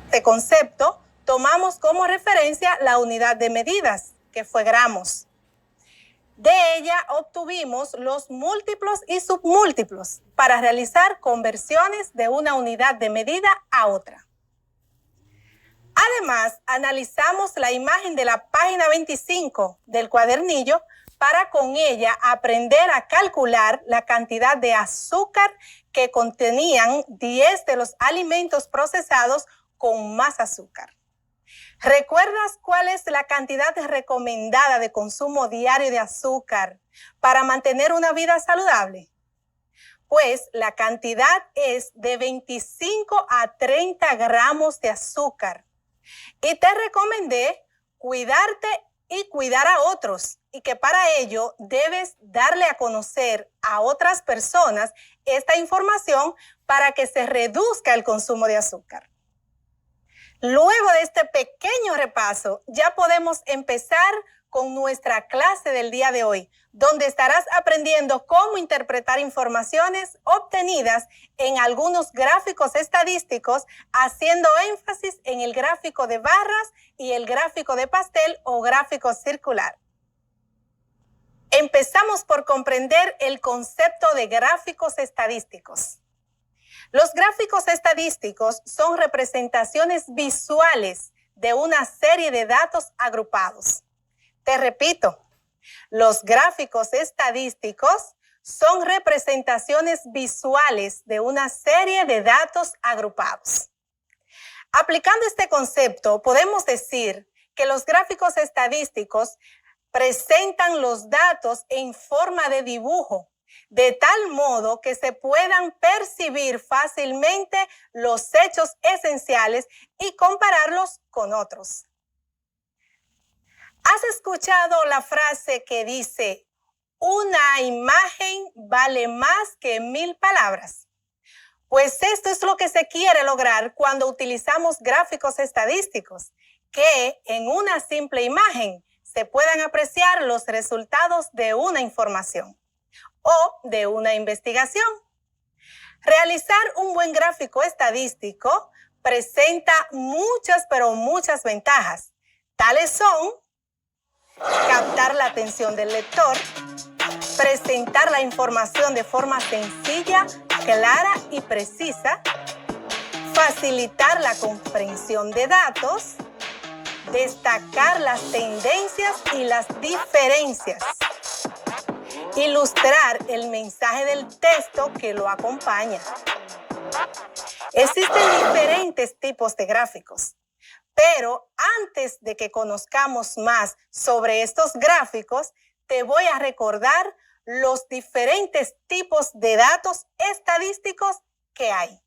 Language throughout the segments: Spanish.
Este concepto, tomamos como referencia la unidad de medidas, que fue gramos. De ella obtuvimos los múltiplos y submúltiplos para realizar conversiones de una unidad de medida a otra. Además, analizamos la imagen de la página 25 del cuadernillo para con ella aprender a calcular la cantidad de azúcar que contenían 10 de los alimentos procesados con más azúcar. ¿Recuerdas cuál es la cantidad recomendada de consumo diario de azúcar para mantener una vida saludable? Pues la cantidad es de 25 a 30 gramos de azúcar. Y te recomendé cuidarte y cuidar a otros, y que para ello debes darle a conocer a otras personas esta información para que se reduzca el consumo de azúcar. Luego de este pequeño repaso, ya podemos empezar con nuestra clase del día de hoy, donde estarás aprendiendo cómo interpretar informaciones obtenidas en algunos gráficos estadísticos, haciendo énfasis en el gráfico de barras y el gráfico de pastel o gráfico circular. Empezamos por comprender el concepto de gráficos estadísticos. Los gráficos estadísticos son representaciones visuales de una serie de datos agrupados. Te repito, los gráficos estadísticos son representaciones visuales de una serie de datos agrupados. Aplicando este concepto, podemos decir que los gráficos estadísticos presentan los datos en forma de dibujo, de tal modo que se puedan percibir fácilmente los hechos esenciales y compararlos con otros. ¿Has escuchado la frase que dice, una imagen vale más que 1000 palabras? Pues esto es lo que se quiere lograr cuando utilizamos gráficos estadísticos, que en una simple imagen se puedan apreciar los resultados de una información o de una investigación. Realizar un buen gráfico estadístico presenta muchas, pero muchas ventajas. Tales son captar la atención del lector, presentar la información de forma sencilla, clara y precisa, facilitar la comprensión de datos, destacar las tendencias y las diferencias, ilustrar el mensaje del texto que lo acompaña. Existen diferentes tipos de gráficos, pero antes de que conozcamos más sobre estos gráficos, te voy a recordar los diferentes tipos de datos estadísticos que hay.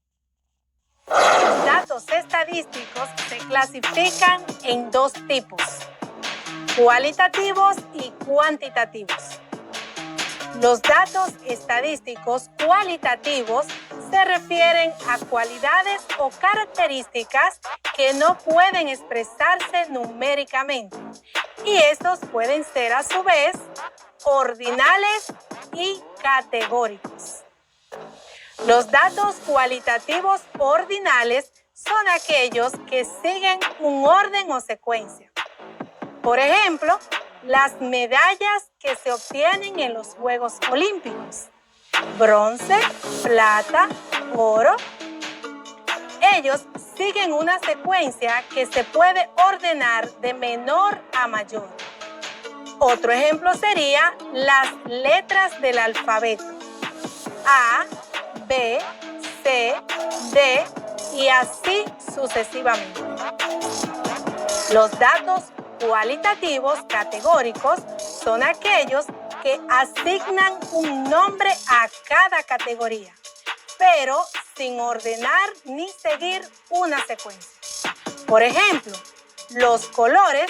Los datos estadísticos se clasifican en dos tipos, cualitativos y cuantitativos. Los datos estadísticos cualitativos se refieren a cualidades o características que no pueden expresarse numéricamente, y estos pueden ser a su vez ordinales y categóricos. Los datos cualitativos ordinales son aquellos que siguen un orden o secuencia. Por ejemplo, las medallas que se obtienen en los Juegos Olímpicos: bronce, plata, oro. Ellos siguen una secuencia que se puede ordenar de menor a mayor. Otro ejemplo sería las letras del alfabeto: A, B, C, D y así sucesivamente. Los datos cualitativos categóricos son aquellos que asignan un nombre a cada categoría, pero sin ordenar ni seguir una secuencia. Por ejemplo, los colores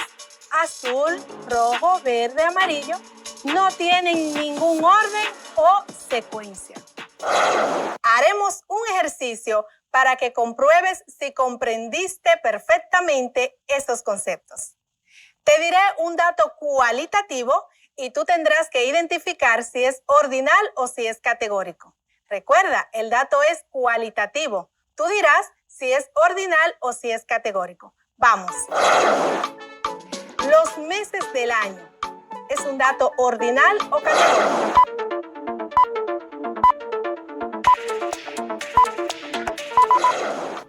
azul, rojo, verde, amarillo no tienen ningún orden o secuencia. Haremos un ejercicio para que compruebes si comprendiste perfectamente estos conceptos. Te diré un dato cualitativo y tú tendrás que identificar si es ordinal o si es categórico. Recuerda, el dato es cualitativo. Tú dirás si es ordinal o si es categórico. Vamos. Los meses del año, ¿es un dato ordinal o categórico?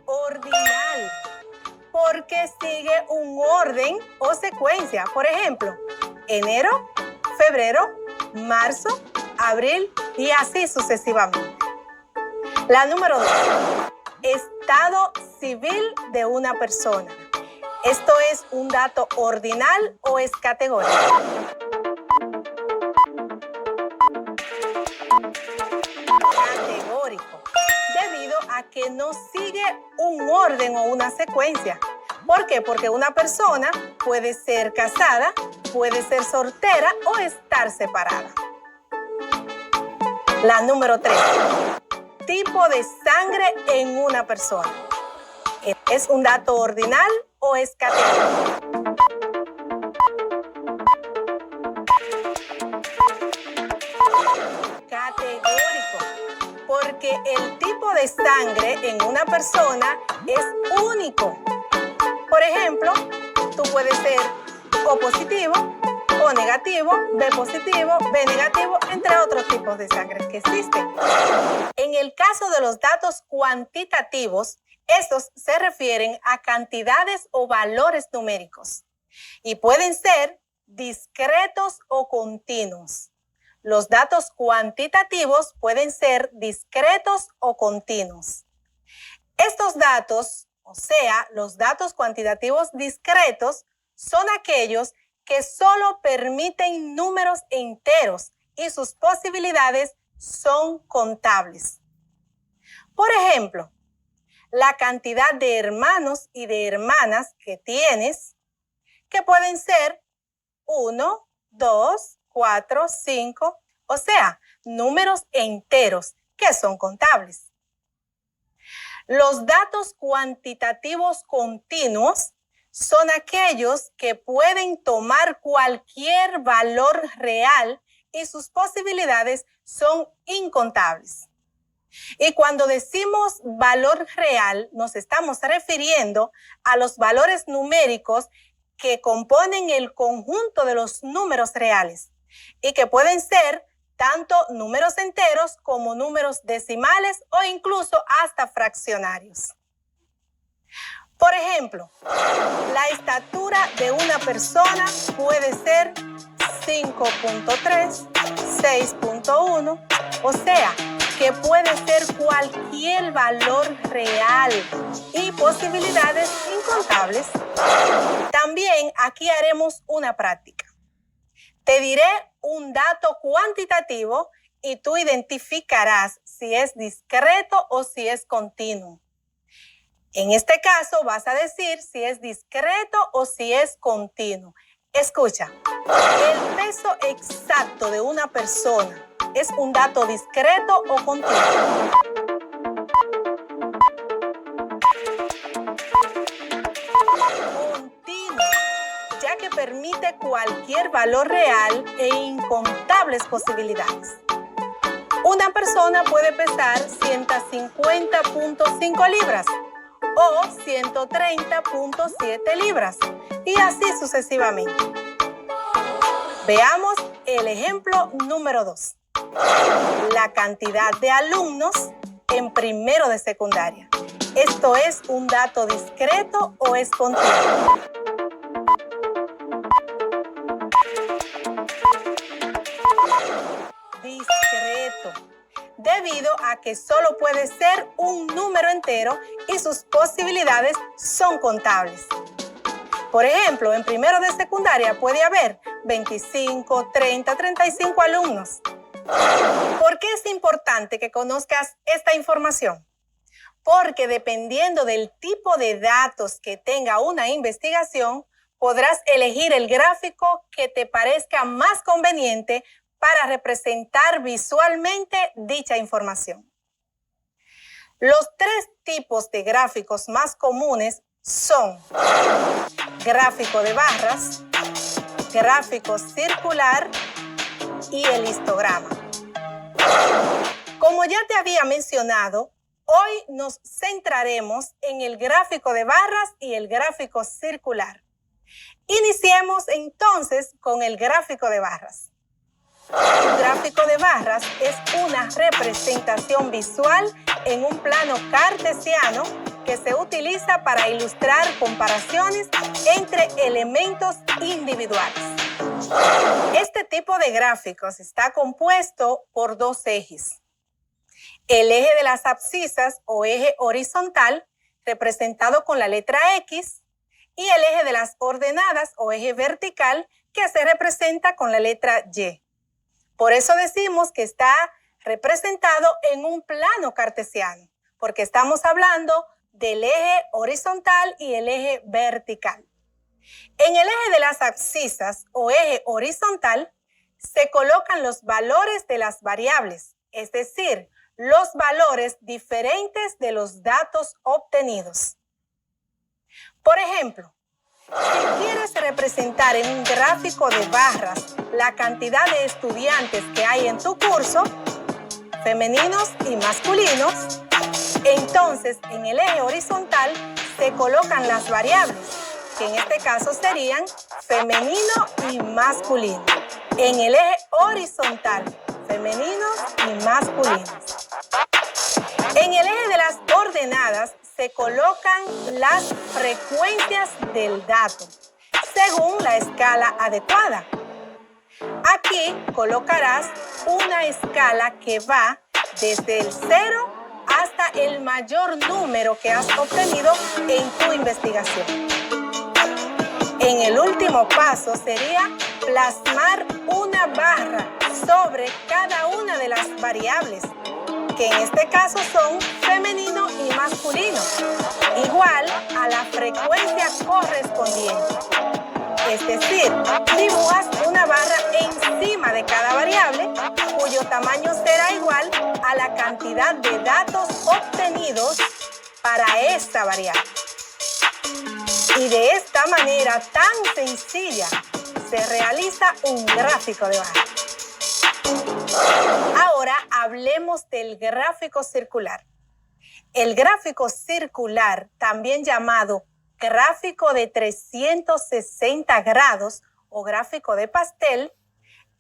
Ordinal, porque sigue un orden o secuencia. Por ejemplo, enero, febrero, marzo, abril y así sucesivamente. La número 2, estado civil de una persona. ¿Esto es un dato ordinal o es categórico? Categórico, debido a que no sigue un orden o una secuencia. ¿Por qué? Porque una persona puede ser casada, puede ser soltera o estar separada. La número 3, tipo de sangre en una persona. ¿Es un dato ordinal o es categórico? Categórico, porque el tipo de sangre en una persona es único. Por ejemplo, tú puedes ser O positivo, O negativo, B positivo, B negativo, entre otros tipos de sangre que existen. En el caso de los datos cuantitativos, estos se refieren a cantidades o valores numéricos y pueden ser discretos o continuos. Los datos cuantitativos pueden ser discretos o continuos. Estos datos, o sea, los datos cuantitativos discretos, son aquellos que solo permiten números enteros y sus posibilidades son contables. Por ejemplo, la cantidad de hermanos y de hermanas que tienes, que pueden ser 1, 2, 4, 5, o sea, números enteros que son contables. Los datos cuantitativos continuos son aquellos que pueden tomar cualquier valor real y sus posibilidades son incontables. Y cuando decimos valor real, nos estamos refiriendo a los valores numéricos que componen el conjunto de los números reales y que pueden ser tanto números enteros como números decimales o incluso hasta fraccionarios. Por ejemplo, la estatura de una persona puede ser 5.3, 6.1, o sea, que puede ser cualquier valor real y posibilidades incontables. También aquí haremos una práctica. Te diré un dato cuantitativo y tú identificarás si es discreto o si es continuo. En este caso vas a decir si es discreto o si es continuo. Escucha, el peso exacto de una persona ¿es un dato discreto o continuo? Continuo, ya que permite cualquier valor real e incontables posibilidades. Una persona puede pesar 150.5 libras o 130.7 libras y así sucesivamente. Veamos el ejemplo número 2. La cantidad de alumnos en primero de secundaria. ¿Esto es un dato discreto o es continuo? Discreto, debido a que solo puede ser un número entero y sus posibilidades son contables. Por ejemplo, en primero de secundaria puede haber 25, 30, 35 alumnos. ¿Por qué es importante que conozcas esta información? Porque dependiendo del tipo de datos que tenga una investigación, podrás elegir el gráfico que te parezca más conveniente para representar visualmente dicha información. Los 3 tipos de gráficos más comunes son gráfico de barras, gráfico circular y el histograma. Como ya te había mencionado, hoy nos centraremos en el gráfico de barras y el gráfico circular. Iniciemos entonces con el gráfico de barras. Un gráfico de barras es una representación visual en un plano cartesiano que se utiliza para ilustrar comparaciones entre elementos individuales. Este tipo de gráficos está compuesto por dos ejes. El eje de las abscisas o eje horizontal, representado con la letra X, y el eje de las ordenadas o eje vertical, que se representa con la letra Y. Por eso decimos que está representado en un plano cartesiano, porque estamos hablando del eje horizontal y el eje vertical. En el eje de las abscisas o eje horizontal se colocan los valores de las variables, es decir, los valores diferentes de los datos obtenidos. Por ejemplo, si quieres representar en un gráfico de barras la cantidad de estudiantes que hay en tu curso, femeninos y masculinos, entonces en el eje horizontal se colocan las variables, que en este caso serían femenino y masculino. En el eje horizontal, femeninos y masculinos. En el eje de las ordenadas se colocan las frecuencias del dato, según la escala adecuada. Aquí colocarás una escala que va desde el 0 hasta el mayor número que has obtenido en tu investigación. En el último paso sería plasmar una barra sobre cada una de las variables, que en este caso son femenino y masculino, igual a la frecuencia correspondiente. Es decir, dibujas una barra encima de cada variable, cuyo tamaño será igual a la cantidad de datos obtenidos para esta variable. Y de esta manera tan sencilla se realiza un gráfico de barras. Ahora hablemos del gráfico circular. El gráfico circular, también llamado gráfico de 360 grados o gráfico de pastel,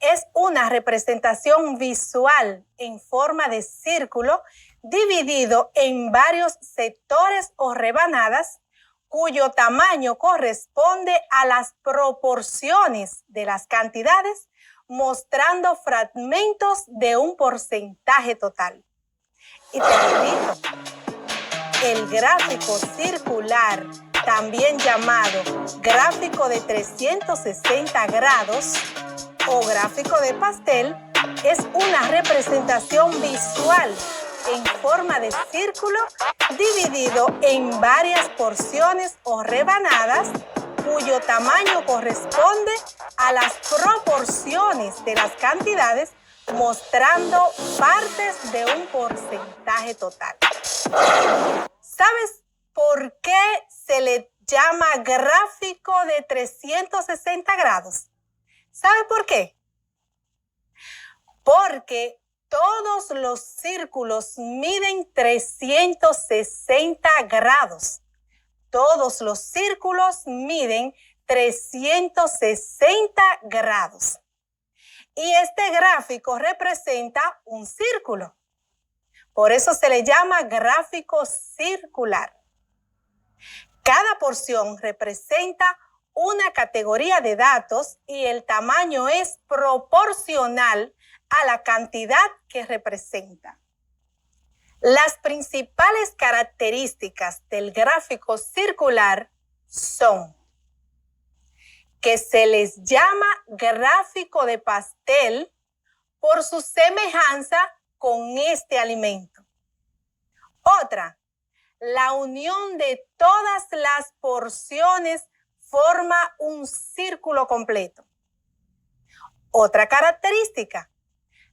es una representación visual en forma de círculo dividido en varios sectores o rebanadas, cuyo tamaño corresponde a las proporciones de las cantidades, mostrando fragmentos de un porcentaje total. Y te repito, el gráfico circular, también llamado gráfico de 360 grados o gráfico de pastel, es una representación visual en forma de círculo dividido en varias porciones o rebanadas, cuyo tamaño corresponde a las proporciones de las cantidades, mostrando partes de un porcentaje total. ¿Sabes por qué se le llama gráfico de 360 grados? ¿Sabes por qué? Porque todos los círculos miden 360 grados. Todos los círculos miden 360 grados. Y este gráfico representa un círculo. Por eso se le llama gráfico circular. Cada porción representa una categoría de datos y el tamaño es proporcional a la cantidad que representa. Las principales características del gráfico circular son que se les llama gráfico de pastel por su semejanza con este alimento. Otra, la unión de todas las porciones forma un círculo completo. Otra característica,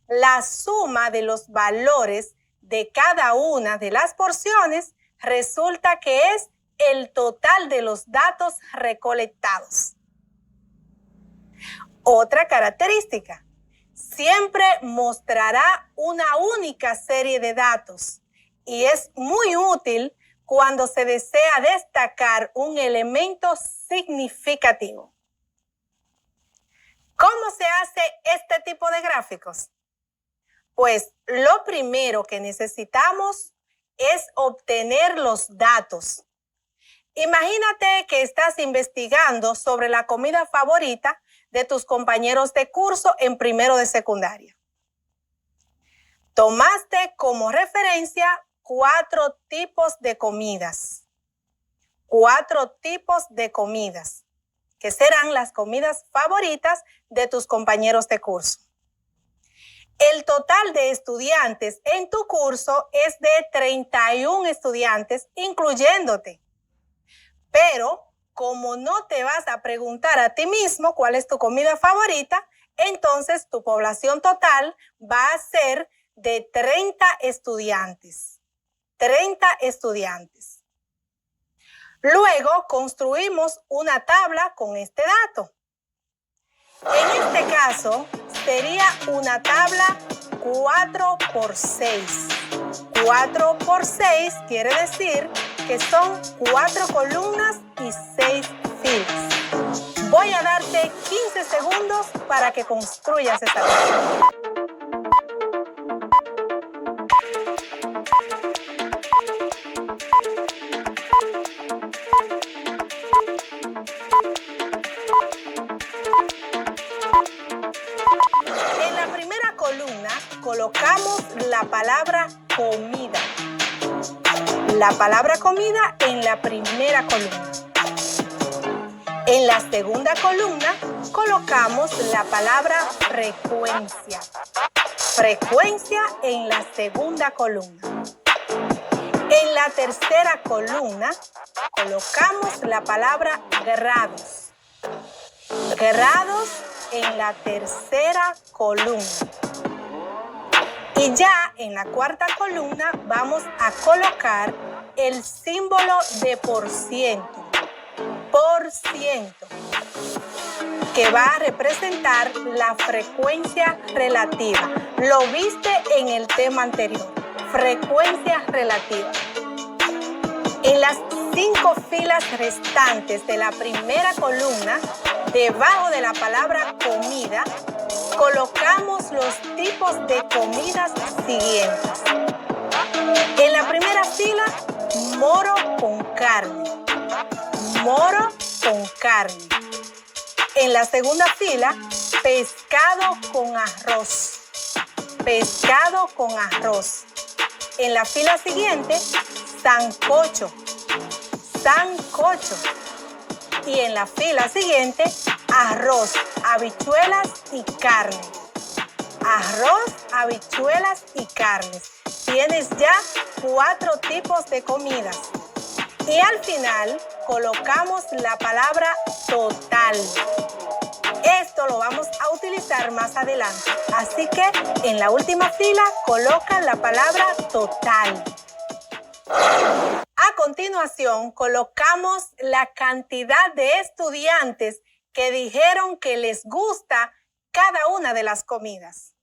la suma de los valores de cada una de las porciones resulta que es el total de los datos recolectados. Otra característica, siempre mostrará una única serie de datos y es muy útil cuando se desea destacar un elemento significativo. ¿Cómo se hace este tipo de gráficos? Pues lo primero que necesitamos es obtener los datos. Imagínate que estás investigando sobre la comida favorita de tus compañeros de curso en primero de secundaria. Tomaste como referencia 4 tipos de comidas. 4 tipos de comidas, que serán las comidas favoritas de tus compañeros de curso. El total de estudiantes en tu curso es de 31 estudiantes, incluyéndote. Pero como no te vas a preguntar a ti mismo cuál es tu comida favorita, entonces tu población total va a ser de 30 estudiantes. 30 estudiantes. Luego construimos una tabla con este dato. En este caso, sería una tabla 4 por 6. 4 por 6 quiere decir que son 4 columnas y 6 filas. Voy a darte 15 segundos para que construyas esta tabla. En la primera columna colocamos la palabra comida. La palabra comida en la primera columna. En la segunda columna colocamos la palabra frecuencia. Frecuencia en la segunda columna. En la tercera columna colocamos la palabra grados. Grados en la tercera columna. Y ya en la cuarta columna vamos a colocar el símbolo de por ciento. Por ciento, que va a representar la frecuencia relativa. Lo viste en el tema anterior, frecuencia relativa. En las 5 filas restantes de la primera columna, debajo de la palabra comida, colocamos los tipos de comidas siguientes. En la primera fila, moro con carne. Moro con carne. En la segunda fila, pescado con arroz. Pescado con arroz. En la fila siguiente, sancocho. Sancocho. Y en la fila siguiente, arroz, habichuelas y carne. Arroz, habichuelas y carnes. Tienes ya 4 tipos de comidas. Y al final colocamos la palabra total. Esto lo vamos a utilizar más adelante. Así que en la última fila coloca la palabra total. A continuación colocamos la cantidad de estudiantes que dijeron que les gusta cada una de las comidas.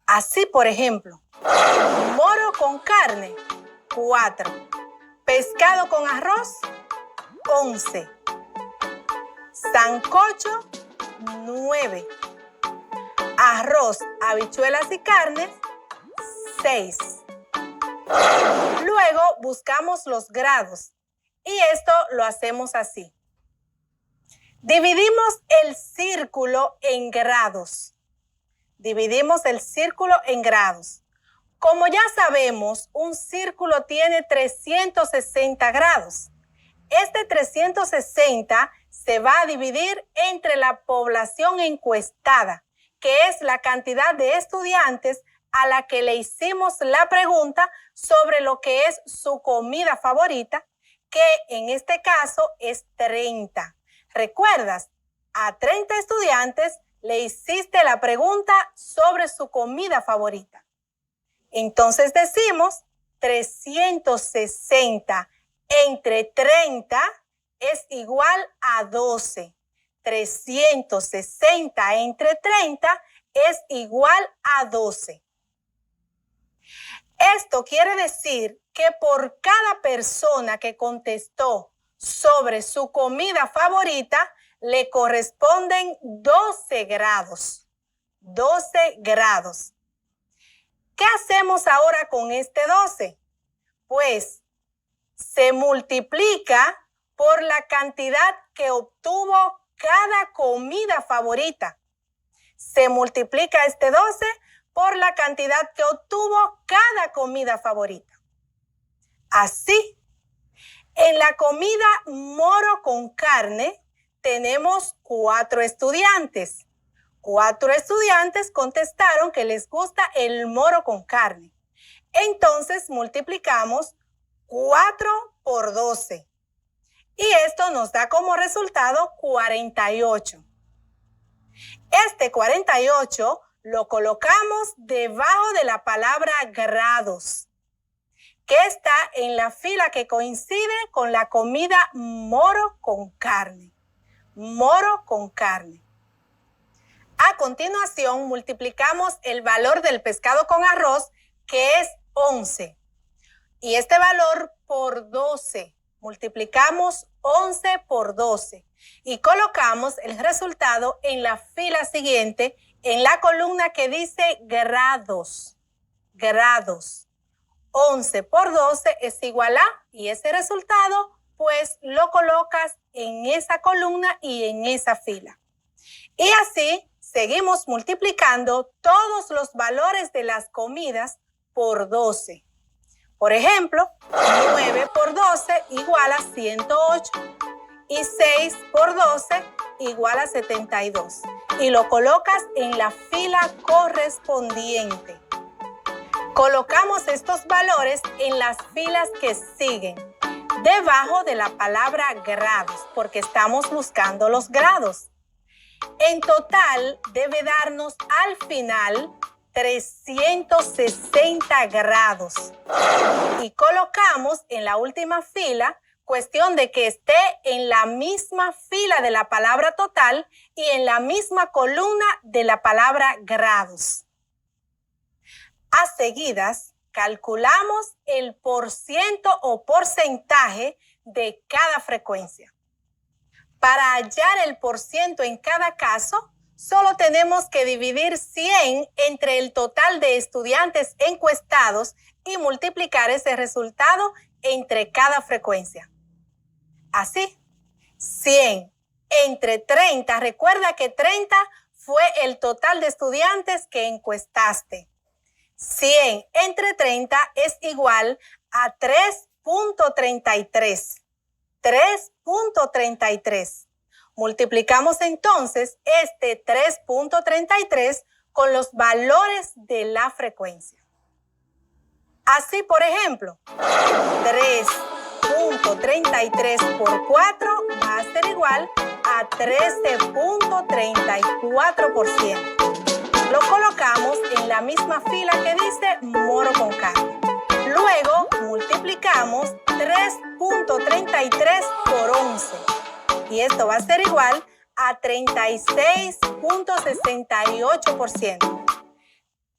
Así, por ejemplo, moro con carne, 4. Pescado con arroz, 11. Sancocho, 9. Arroz, habichuelas y carnes, 6. Luego buscamos los grados y esto lo hacemos así. Dividimos el círculo en grados. Dividimos el círculo en grados. Como ya sabemos, un círculo tiene 360 grados. Este 360 se va a dividir entre la población encuestada, que es la cantidad de estudiantes a la que le hicimos la pregunta sobre lo que es su comida favorita, que en este caso es 30. ¿Recuerdas? A 30 estudiantes le hiciste la pregunta sobre su comida favorita. Entonces decimos 360 entre 30 es igual a 12. 360 entre 30 es igual a 12. Esto quiere decir que por cada persona que contestó sobre su comida favorita, le corresponden 12 grados. 12 grados. ¿Qué hacemos ahora con este 12? Pues se multiplica por la cantidad que obtuvo cada comida favorita. Se multiplica este 12 por la cantidad que obtuvo cada comida favorita. Así, en la comida moro con carne tenemos 4 estudiantes. 4 estudiantes contestaron que les gusta el moro con carne. Entonces multiplicamos 4 por 12. Y esto nos da como resultado 48. Este 48 lo colocamos debajo de la palabra grados, que está en la fila que coincide con la comida moro con carne. Moro con carne. A continuación, multiplicamos el valor del pescado con arroz, que es 11. Y este valor por 12. Multiplicamos 11 por 12. Y colocamos el resultado en la fila siguiente, en la columna que dice grados. Grados. 11 por 12 es igual a, y ese resultado, pues lo colocas en esa columna y en esa fila. Y así seguimos multiplicando todos los valores de las comidas por 12. Por ejemplo, 9 por 12 igual a 108 y 6 por 12 igual a 72. Y lo colocas en la fila correspondiente. Colocamos estos valores en las filas que siguen, debajo de la palabra grados, porque estamos buscando los grados. En total debe darnos al final 360 grados. Y colocamos en la última fila, cuestión de que esté en la misma fila de la palabra total y en la misma columna de la palabra grados. A seguidas, calculamos el porciento o porcentaje de cada frecuencia. Para hallar el porciento en cada caso, solo tenemos que dividir 100 entre el total de estudiantes encuestados y multiplicar ese resultado entre cada frecuencia. Así, 100 entre 30, recuerda que 30 fue el total de estudiantes que encuestaste. 100 entre 30 es igual a 3.33. 3.33. Multiplicamos entonces este 3.33 con los valores de la frecuencia. Así, por ejemplo, 3.33 por 4 va a ser igual a 13.34%. Lo colocamos en la misma fila que dice moro con carne. Luego multiplicamos 3.33 por 11. Y esto va a ser igual a 36.68%.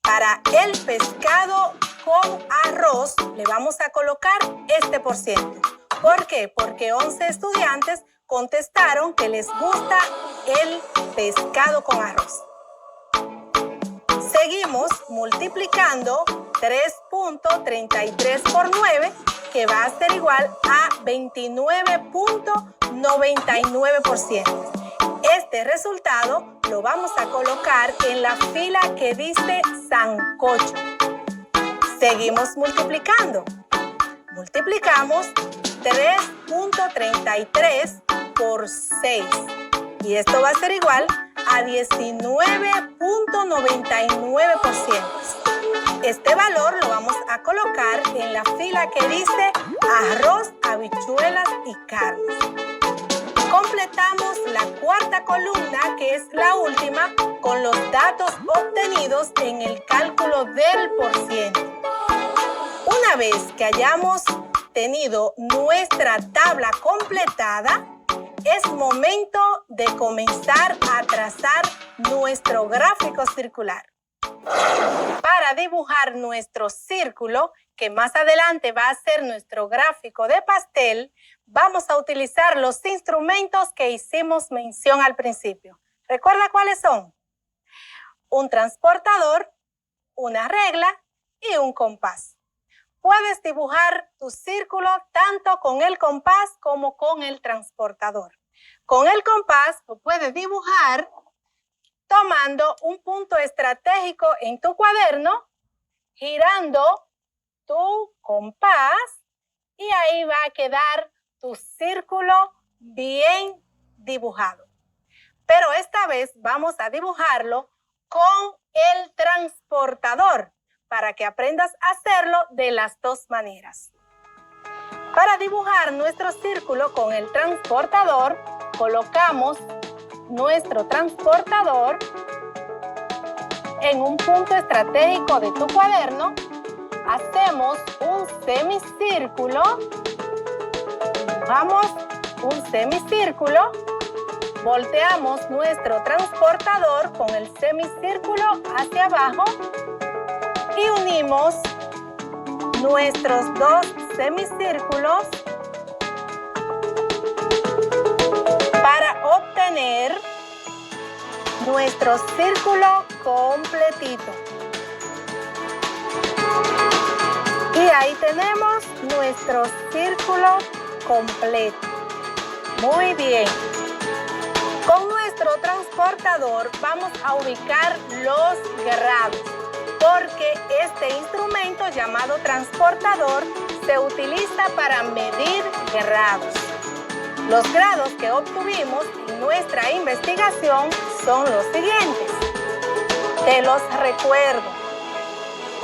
Para el pescado con arroz le vamos a colocar este por ciento. ¿Por qué? Porque 11 estudiantes contestaron que les gusta el pescado con arroz. Seguimos multiplicando 3.33 por 9, que va a ser igual a 29.99%. Este resultado lo vamos a colocar en la fila que dice sancocho. Seguimos multiplicando. Multiplicamos 3.33 por 6. Y esto va a ser igual a 19.99%. Este valor lo vamos a colocar en la fila que dice arroz, habichuelas y carnes. Completamos la cuarta columna, que es la última, con los datos obtenidos en el cálculo del porciento. Una vez que hayamos tenido nuestra tabla completada, es momento de comenzar a trazar nuestro gráfico circular. Para dibujar nuestro círculo, que más adelante va a ser nuestro gráfico de pastel, vamos a utilizar los instrumentos que hicimos mención al principio. ¿Recuerda cuáles son? Un transportador, una regla y un compás. Puedes dibujar tu círculo tanto con el compás como con el transportador. Con el compás lo puedes dibujar tomando un punto estratégico en tu cuaderno, girando tu compás y ahí va a quedar tu círculo bien dibujado. Pero esta vez vamos a dibujarlo con el transportador para que aprendas a hacerlo de las dos maneras. Para dibujar nuestro círculo con el transportador, colocamos nuestro transportador en un punto estratégico de tu cuaderno, hacemos un semicírculo, dibujamos un semicírculo, volteamos nuestro transportador con el semicírculo hacia abajo y unimos nuestros dos semicírculos para obtener nuestro círculo completito. Y ahí tenemos nuestro círculo completo. Muy bien. Con nuestro transportador vamos a ubicar los grados, porque este instrumento llamado transportador se utiliza para medir grados. Los grados que obtuvimos en nuestra investigación son los siguientes. Te los recuerdo.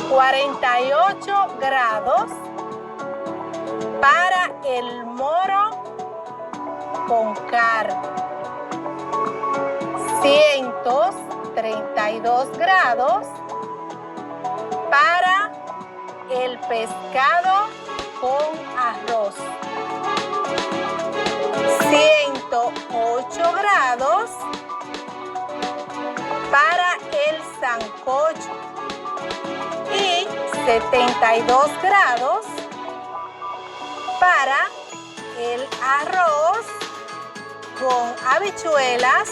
48 grados para el moro con carne. 132 grados para el pescado con arroz. 108 grados para el sancocho y 72 grados para el arroz con habichuelas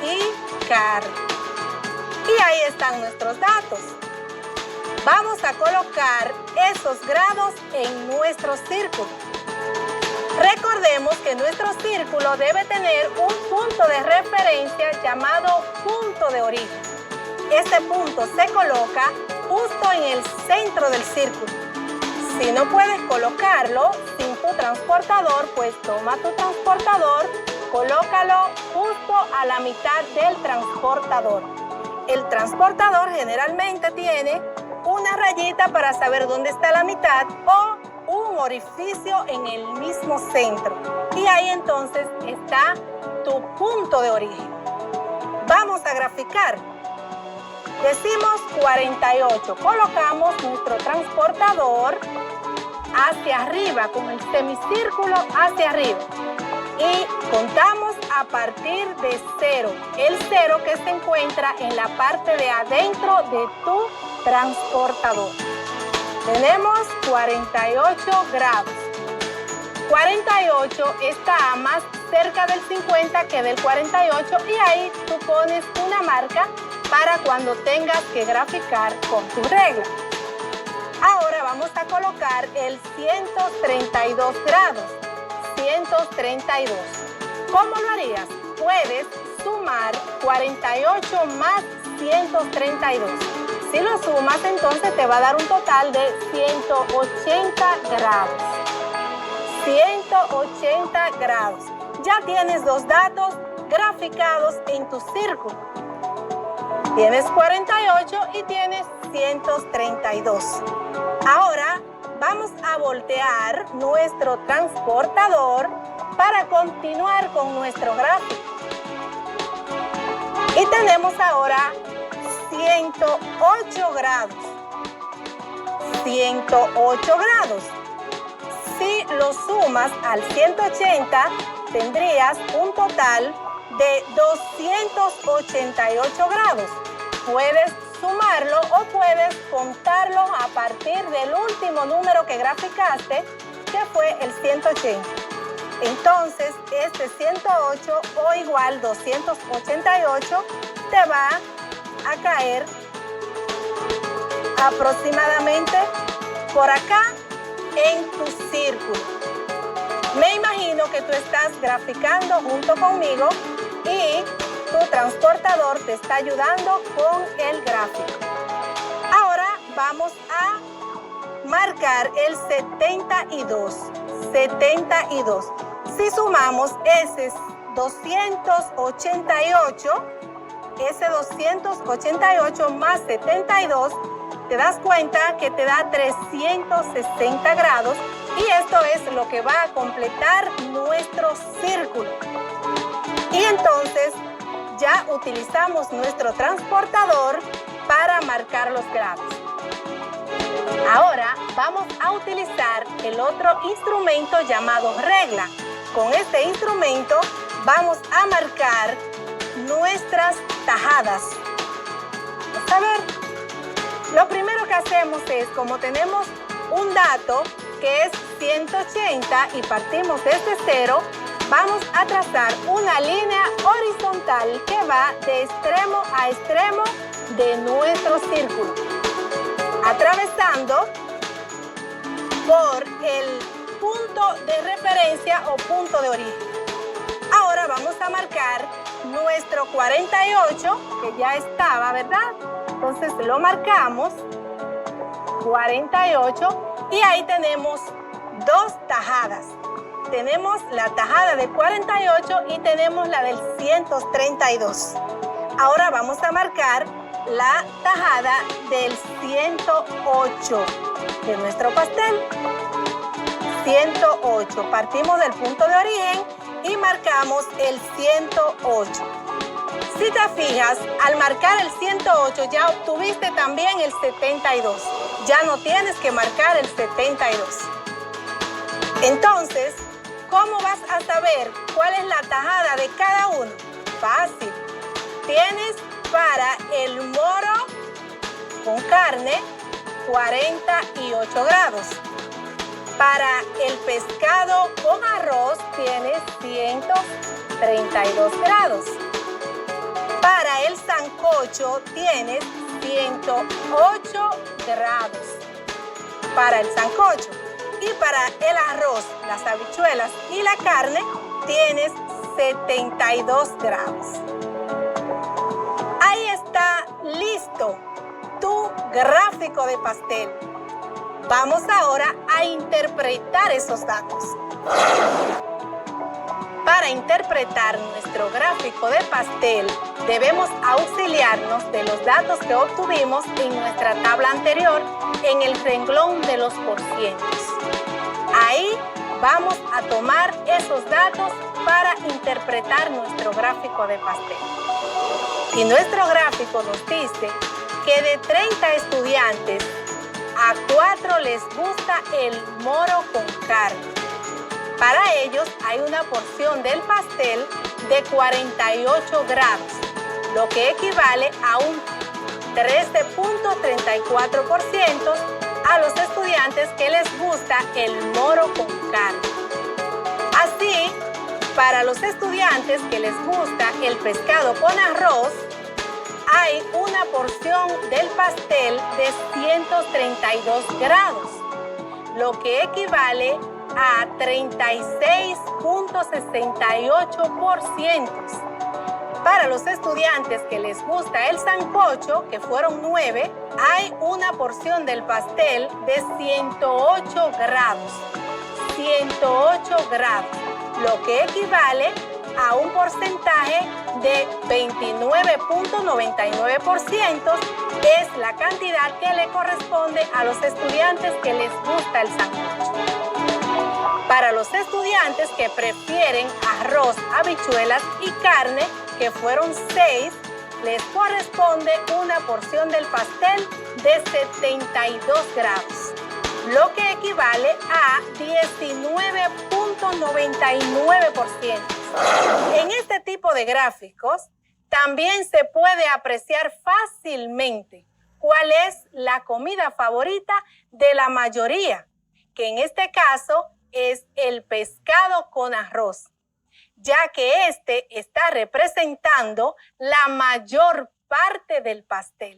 y carne. Y ahí están nuestros datos. Vamos a colocar esos grados en nuestro círculo. Recordemos que nuestro círculo debe tener un punto de referencia llamado punto de origen. Este punto se coloca justo en el centro del círculo. Si no puedes colocarlo sin tu transportador, pues toma tu transportador, colócalo justo a la mitad del transportador. El transportador generalmente tiene una rayita para saber dónde está la mitad o un orificio en el mismo centro. Y ahí entonces está tu punto de origen. Vamos a graficar. Decimos 48. Colocamos nuestro transportador hacia arriba, con el semicírculo hacia arriba. Y contamos a partir de 0. El 0 que se encuentra en la parte de adentro de tu transportador. Tenemos 48 grados. 48 está más cerca del 50 que del 48 y ahí tú pones una marca para cuando tengas que graficar con tu regla. Ahora vamos a colocar el 132 grados. 132. ¿Cómo lo harías? Puedes sumar 48 más 132. Si lo sumas, entonces te va a dar un total de 180 grados. 180 grados. Ya tienes dos datos graficados en tu círculo. Tienes 48 y tienes 132. Ahora vamos a voltear nuestro transportador para continuar con nuestro gráfico. Y tenemos ahora 108 grados. 108 grados. Si lo sumas al 180, tendrías un total de 288 grados. Puedes sumarlo o puedes contarlo a partir del último número que graficaste, que fue el 180. Entonces, este 108 o igual 288 te va a caer aproximadamente por acá en tu círculo. Me imagino que tú estás graficando junto conmigo y tu transportador te está ayudando con el gráfico. Ahora vamos a marcar el 72. 72. Si sumamos ese 288 más 72, te das cuenta que te da 360 grados y esto es lo que va a completar nuestro círculo. Y entonces ya utilizamos nuestro transportador para marcar los grados. Ahora vamos a utilizar el otro instrumento llamado regla. Con este instrumento vamos a marcar nuestras tajadas. Vamos a ver. Lo primero que hacemos es, como tenemos un dato que es 180 y partimos desde cero, vamos a trazar una línea horizontal que va de extremo a extremo de nuestro círculo, atravesando por el punto de referencia o punto de origen. Ahora vamos a marcar nuestro 48, que ya estaba, ¿verdad? Entonces lo marcamos, 48, y ahí tenemos dos tajadas. Tenemos la tajada de 48 y tenemos la del 132. Ahora vamos a marcar la tajada del 108 de nuestro pastel. 108. Partimos del punto de origen y marcamos el 108. Si te fijas, al marcar el 108 ya obtuviste también el 72. Ya no tienes que marcar el 72. Entonces, ¿cómo vas a saber cuál es la tajada de cada uno? Fácil. Tienes para el moro con carne 48 grados. Para el pescado con arroz tienes 132 grados. Para el sancocho tienes 108 grados. Para el sancocho. Y para el arroz, las habichuelas y la carne tienes 72 grados. Ahí está listo tu gráfico de pastel. Vamos ahora a interpretar esos datos. Para interpretar nuestro gráfico de pastel, debemos auxiliarnos de los datos que obtuvimos en nuestra tabla anterior en el renglón de los porcientos. Ahí vamos a tomar esos datos para interpretar nuestro gráfico de pastel. Y nuestro gráfico nos dice que de 30 estudiantes, a 4 les gusta el moro con carne. Para ellos hay una porción del pastel de 48 grados, lo que equivale a un 13.34% a los estudiantes que les gusta el moro con carne. Así, para los estudiantes que les gusta el pescado con arroz, hay una porción del pastel de 132 grados, lo que equivale a 36.68%. Para los estudiantes que les gusta el sancocho, que fueron 9, hay una porción del pastel de 108 grados. 108 grados, lo que equivale a un porcentaje de 29.99%, es la cantidad que le corresponde a los estudiantes que les gusta el sancocho. Para los estudiantes que prefieren arroz, habichuelas y carne, que fueron 6, les corresponde una porción del pastel de 72 grados, lo que equivale a 19.99%. En este tipo de gráficos también se puede apreciar fácilmente cuál es la comida favorita de la mayoría, que en este caso es el pescado con arroz, ya que este está representando la mayor parte del pastel.